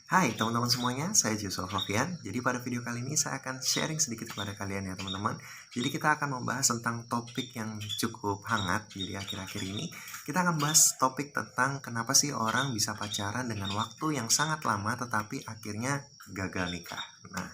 Hai teman-teman semuanya, saya Joshua Sofian. Jadi pada video kali ini saya akan sharing sedikit kepada kalian ya teman-teman. Jadi kita akan membahas tentang topik yang cukup hangat. Jadi akhir-akhir ini kita akan bahas topik tentang kenapa sih orang bisa pacaran dengan waktu yang sangat lama tetapi akhirnya gagal nikah. Nah,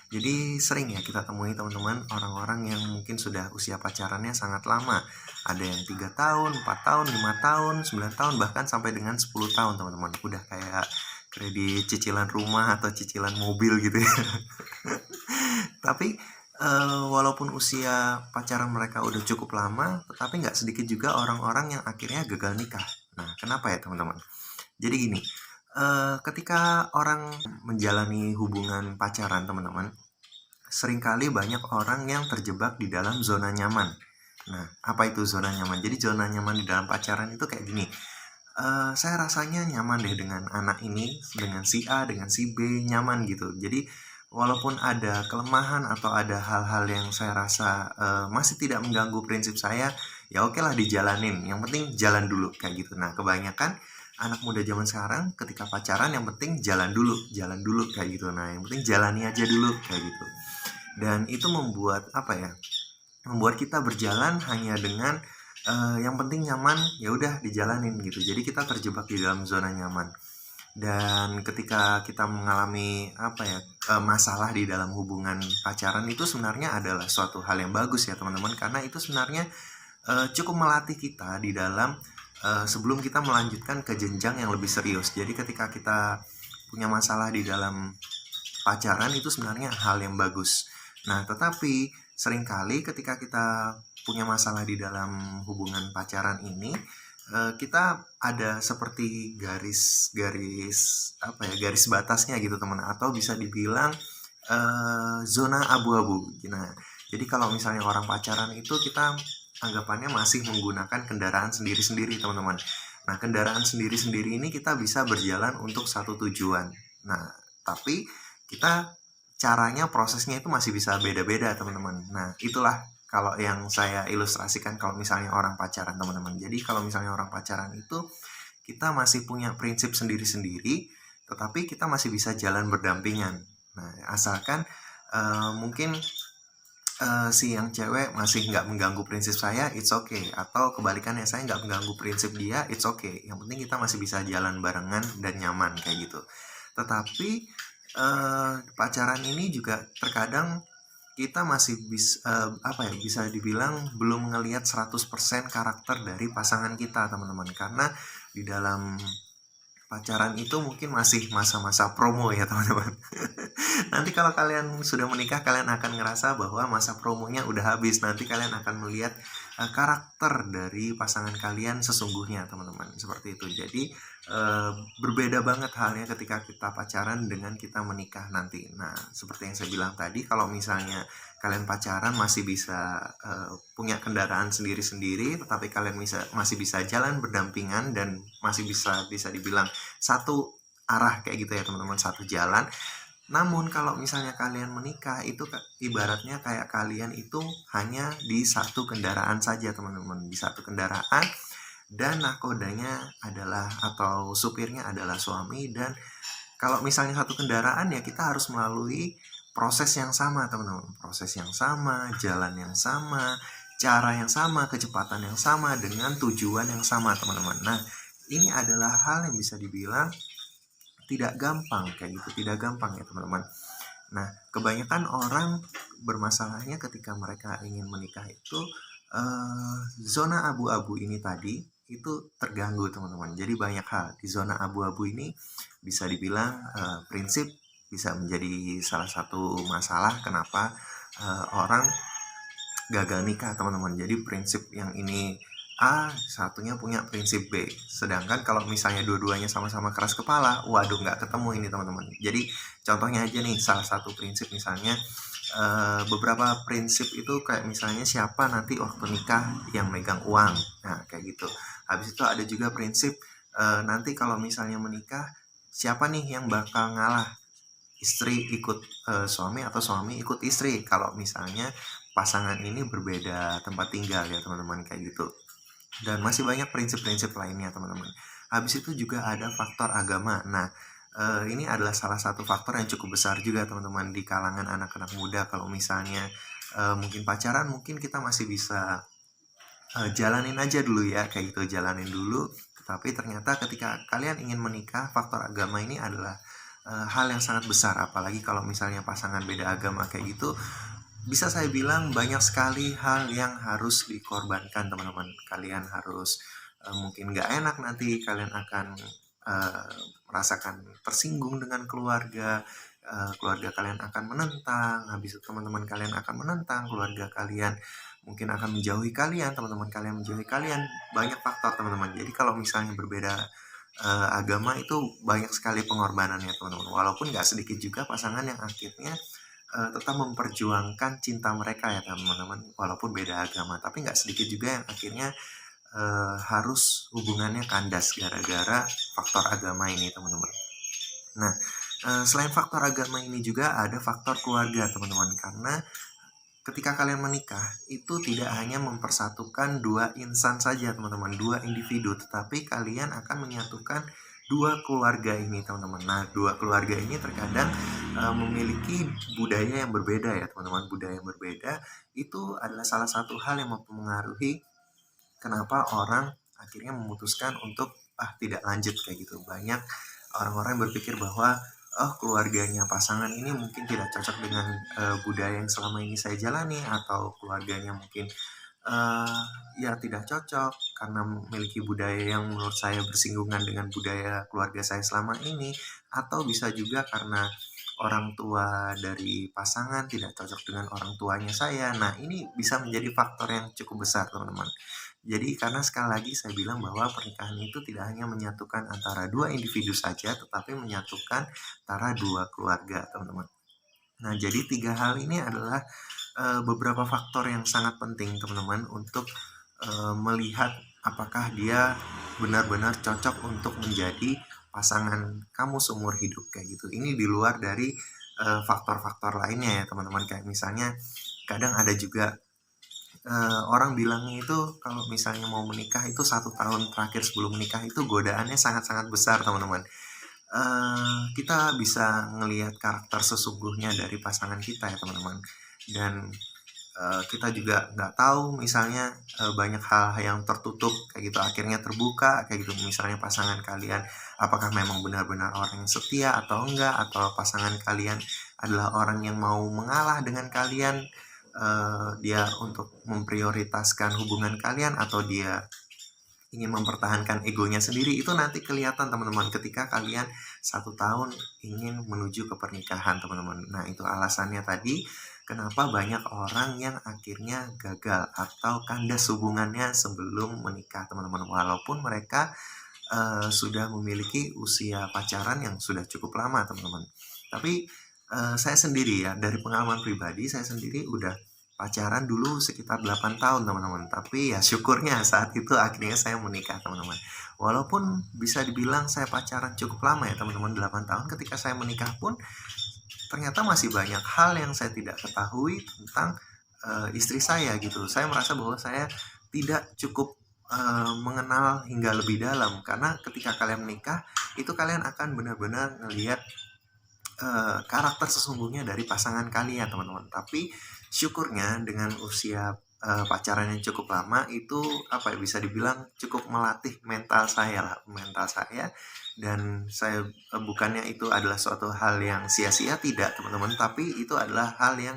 jadi sering ya kita temui teman-teman orang-orang yang mungkin sudah usia pacarannya sangat lama. Ada yang 3 tahun, 4 tahun, 5 tahun, 9 tahun, bahkan sampai dengan 10 tahun teman-teman. Udah kayak kredit cicilan rumah atau cicilan mobil gitu ya. Tapi walaupun usia pacaran mereka udah cukup lama, tetapi nggak sedikit juga orang-orang yang akhirnya gagal nikah. Nah, kenapa ya teman-teman? Jadi gini, ketika orang menjalani hubungan pacaran teman-teman, seringkali banyak orang yang terjebak di dalam zona nyaman. Nah, apa itu zona nyaman? Jadi zona nyaman di dalam pacaran itu kayak gini. Saya rasanya nyaman deh dengan anak ini, dengan si A, dengan si B, nyaman gitu. Jadi walaupun ada kelemahan atau ada hal-hal yang saya rasa masih tidak mengganggu prinsip saya, ya oke lah dijalanin. Yang penting jalan dulu kayak gitu. Nah, kebanyakan anak muda zaman sekarang ketika pacaran yang penting jalan dulu kayak gitu. Nah, yang penting jalani aja dulu kayak gitu. Dan itu membuat apa ya? Membuat kita berjalan hanya dengan yang penting nyaman, ya udah dijalanin gitu. Jadi kita terjebak di dalam zona nyaman. Dan ketika kita mengalami apa ya masalah di dalam hubungan pacaran itu sebenarnya adalah suatu hal yang bagus ya teman-teman, karena itu sebenarnya cukup melatih kita di dalam sebelum kita melanjutkan ke jenjang yang lebih serius. Jadi ketika kita punya masalah di dalam pacaran itu sebenarnya hal yang bagus. Nah, tetapi seringkali ketika kita punya masalah di dalam hubungan pacaran ini, kita ada seperti garis-garis apa ya, garis batasnya gitu teman, atau bisa dibilang zona abu-abu. Nah, jadi kalau misalnya orang pacaran itu kita anggapannya masih menggunakan kendaraan sendiri-sendiri teman-teman. Nah, kendaraan sendiri-sendiri ini kita bisa berjalan untuk satu tujuan. Nah, tapi kita caranya, prosesnya itu masih bisa beda-beda teman-teman. Nah, itulah kalau yang saya ilustrasikan kalau misalnya orang pacaran teman-teman. Jadi kalau misalnya orang pacaran itu kita masih punya prinsip sendiri-sendiri, tetapi kita masih bisa jalan berdampingan. Nah, asalkan mungkin si yang cewek masih nggak mengganggu prinsip saya, it's okay. Atau kebalikannya, saya nggak mengganggu prinsip dia, it's okay. Yang penting kita masih bisa jalan barengan dan nyaman kayak gitu. Tetapi pacaran ini juga terkadang kita masih bisa dibilang belum ngelihat 100% karakter dari pasangan kita teman-teman, karena di dalam pacaran itu mungkin masih masa-masa promo ya teman-teman. Nanti kalau kalian sudah menikah, kalian akan ngerasa bahwa masa promonya udah habis. Nanti kalian akan melihat karakter dari pasangan kalian sesungguhnya teman-teman, seperti itu. Jadi berbeda banget halnya ketika kita pacaran dengan kita menikah nanti. Nah, seperti yang saya bilang tadi, kalau misalnya kalian pacaran masih bisa punya kendaraan sendiri-sendiri, tetapi kalian masih bisa jalan berdampingan dan masih bisa dibilang satu arah kayak gitu ya teman-teman, satu jalan. Namun kalau misalnya kalian menikah, itu ibaratnya kayak kalian itu hanya di satu kendaraan saja teman-teman, di satu kendaraan, dan nakodanya adalah atau supirnya adalah suami. Dan kalau misalnya satu kendaraan, ya kita harus melalui proses yang sama teman-teman, proses yang sama, jalan yang sama, cara yang sama, kecepatan yang sama, dengan tujuan yang sama teman-teman. Nah, ini adalah hal yang bisa dibilang tidak gampang kayak gitu, tidak gampang ya teman-teman. Nah, kebanyakan orang bermasalahnya ketika mereka ingin menikah itu zona abu-abu ini tadi itu terganggu teman-teman. Jadi banyak hal di zona abu-abu ini bisa dibilang prinsip bisa menjadi salah satu masalah kenapa orang gagal nikah teman-teman. Jadi prinsip yang ini A, satunya punya prinsip B. Sedangkan kalau misalnya dua-duanya sama-sama keras kepala, waduh nggak ketemu ini teman-teman. Jadi contohnya aja nih, salah satu prinsip misalnya beberapa prinsip itu kayak misalnya siapa nanti waktu nikah yang megang uang. Nah, kayak gitu. Habis itu ada juga prinsip nanti kalau misalnya menikah, siapa nih yang bakal ngalah, istri ikut suami atau suami ikut istri kalau misalnya pasangan ini berbeda tempat tinggal ya teman-teman, kayak gitu. Dan masih banyak prinsip-prinsip lainnya teman-teman. Habis itu juga ada faktor agama. Nah, ini adalah salah satu faktor yang cukup besar juga teman-teman di kalangan anak-anak muda. Kalau misalnya mungkin pacaran, mungkin kita masih bisa jalanin aja dulu ya, kayak gitu, jalanin dulu. Tapi ternyata ketika kalian ingin menikah, faktor agama ini adalah hal yang sangat besar. Apalagi kalau misalnya pasangan beda agama kayak gitu, bisa saya bilang banyak sekali hal yang harus dikorbankan teman-teman. Kalian harus mungkin nggak enak, nanti kalian akan uh, merasakan tersinggung dengan keluarga. Keluarga kalian akan menentang, habis itu teman-teman kalian akan menentang, keluarga kalian mungkin akan menjauhi kalian, teman-teman kalian menjauhi kalian. Banyak faktor teman-teman. Jadi kalau misalnya berbeda agama itu banyak sekali pengorbanannya teman-teman. Walaupun nggak sedikit juga pasangan yang akhirnya tetap memperjuangkan cinta mereka ya teman-teman, walaupun beda agama. Tapi nggak sedikit juga yang akhirnya harus hubungannya kandas gara-gara faktor agama ini teman-teman. Nah, selain faktor agama ini juga ada faktor keluarga teman-teman, karena ketika kalian menikah itu tidak hanya mempersatukan dua insan saja teman-teman, dua individu, tetapi kalian akan menyatukan dua keluarga ini teman-teman. Nah, dua keluarga ini terkadang memiliki budaya yang berbeda ya teman-teman. Budaya yang berbeda itu adalah salah satu hal yang mempengaruhi kenapa orang akhirnya memutuskan untuk tidak lanjut kayak gitu. Banyak orang-orang berpikir bahwa keluarganya pasangan ini mungkin tidak cocok dengan budaya yang selama ini saya jalani, atau keluarganya mungkin uh, ya tidak cocok karena memiliki budaya yang menurut saya bersinggungan dengan budaya keluarga saya selama ini, atau bisa juga karena orang tua dari pasangan tidak cocok dengan orang tuanya saya. Nah, ini bisa menjadi faktor yang cukup besar teman-teman. Jadi karena sekali lagi saya bilang bahwa pernikahan itu tidak hanya menyatukan antara dua individu saja, tetapi menyatukan antara dua keluarga teman-teman. Nah, jadi tiga hal ini adalah beberapa faktor yang sangat penting teman-teman untuk melihat apakah dia benar-benar cocok untuk menjadi pasangan kamu seumur hidup kayak gitu. Ini di luar dari faktor-faktor lainnya ya teman-teman, kayak misalnya kadang ada juga orang bilangnya itu kalau misalnya mau menikah itu 1 tahun terakhir sebelum menikah itu godaannya sangat-sangat besar teman-teman. Kita bisa ngelihat karakter sesungguhnya dari pasangan kita ya teman-teman. Dan kita juga nggak tahu misalnya banyak hal yang tertutup kayak gitu akhirnya terbuka kayak gitu. Misalnya pasangan kalian apakah memang benar-benar orang yang setia atau enggak, atau pasangan kalian adalah orang yang mau mengalah dengan kalian, dia untuk memprioritaskan hubungan kalian, atau dia ingin mempertahankan egonya sendiri. Itu nanti kelihatan teman-teman ketika kalian 1 tahun ingin menuju ke pernikahan teman-teman. Nah, itu alasannya tadi kenapa banyak orang yang akhirnya gagal atau kandas hubungannya sebelum menikah teman-teman, walaupun mereka sudah memiliki usia pacaran yang sudah cukup lama teman-teman. Tapi saya sendiri ya, dari pengalaman pribadi saya sendiri udah pacaran dulu sekitar 8 tahun teman-teman. Tapi ya syukurnya saat itu akhirnya saya menikah teman-teman. Walaupun bisa dibilang saya pacaran cukup lama ya teman-teman, 8 tahun, ketika saya menikah pun ternyata masih banyak hal yang saya tidak ketahui tentang istri saya gitu. Saya merasa bahwa saya tidak cukup mengenal hingga lebih dalam, karena ketika kalian menikah itu kalian akan benar-benar ngelihat karakter sesungguhnya dari pasangan kalian teman-teman. Tapi syukurnya dengan usia pacaran yang cukup lama itu apa ya, bisa dibilang cukup melatih mental saya lah, mental saya. Dan saya bukannya itu adalah suatu hal yang sia-sia, tidak teman-teman, tapi itu adalah hal yang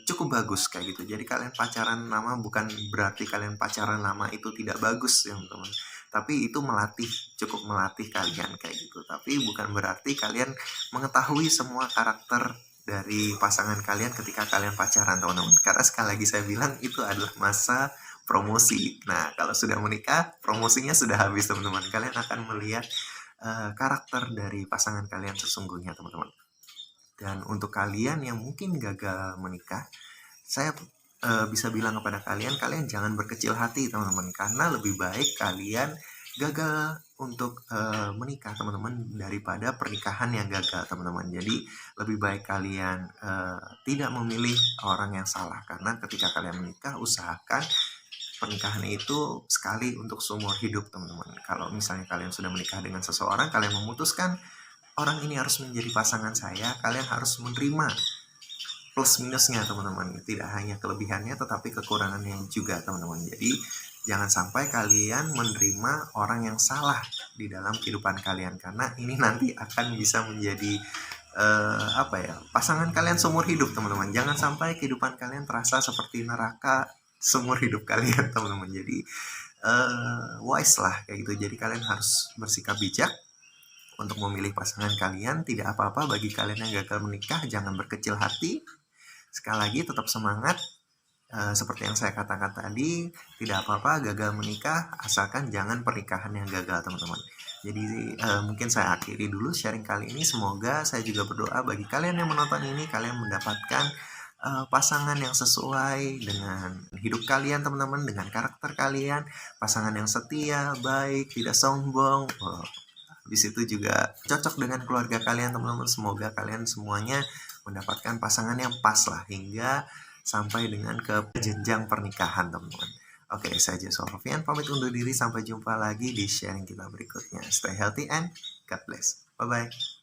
cukup bagus kayak gitu. Jadi kalian pacaran lama bukan berarti kalian pacaran lama itu tidak bagus ya teman-teman, tapi itu cukup melatih kalian kayak gitu. Tapi bukan berarti kalian mengetahui semua karakter dari pasangan kalian ketika kalian pacaran teman-teman, karena sekali lagi saya bilang itu adalah masa promosi. Nah, kalau sudah menikah promosinya sudah habis teman-teman, kalian akan melihat karakter dari pasangan kalian sesungguhnya teman-teman. Dan untuk kalian yang mungkin gagal menikah, saya bisa bilang kepada kalian, kalian jangan berkecil hati teman-teman, karena lebih baik kalian gagal untuk menikah teman-teman daripada pernikahan yang gagal teman-teman. Jadi lebih baik kalian tidak memilih orang yang salah, karena ketika kalian menikah usahakan pernikahan itu sekali untuk seumur hidup teman-teman. Kalau misalnya kalian sudah menikah dengan seseorang, kalian memutuskan orang ini harus menjadi pasangan saya, kalian harus menerima plus minusnya teman-teman. Tidak hanya kelebihannya tetapi kekurangannya juga teman-teman. Jadi jangan sampai kalian menerima orang yang salah di dalam kehidupan kalian, karena ini nanti akan bisa menjadi pasangan kalian seumur hidup teman-teman. Jangan sampai kehidupan kalian terasa seperti neraka seumur hidup kalian teman-teman. Jadi wise lah kayak gitu. Jadi kalian harus bersikap bijak untuk memilih pasangan kalian. Tidak apa-apa bagi kalian yang gagal menikah, jangan berkecil hati. Sekali lagi tetap semangat. Seperti yang saya katakan tadi, tidak apa-apa gagal menikah, asalkan jangan pernikahan yang gagal teman-teman. Jadi mungkin saya akhiri dulu sharing kali ini. Semoga saya juga berdoa bagi kalian yang menonton ini, kalian mendapatkan pasangan yang sesuai dengan hidup kalian teman-teman, dengan karakter kalian, pasangan yang setia, baik, tidak sombong. Habis itu juga cocok dengan keluarga kalian teman-teman. Semoga kalian semuanya mendapatkan pasangan yang pas lah hingga sampai dengan ke jenjang pernikahan teman-teman. Oke, saya Joshua Sofian pamit undur diri. Sampai jumpa lagi di sharing kita berikutnya. Stay healthy and God bless. Bye-bye.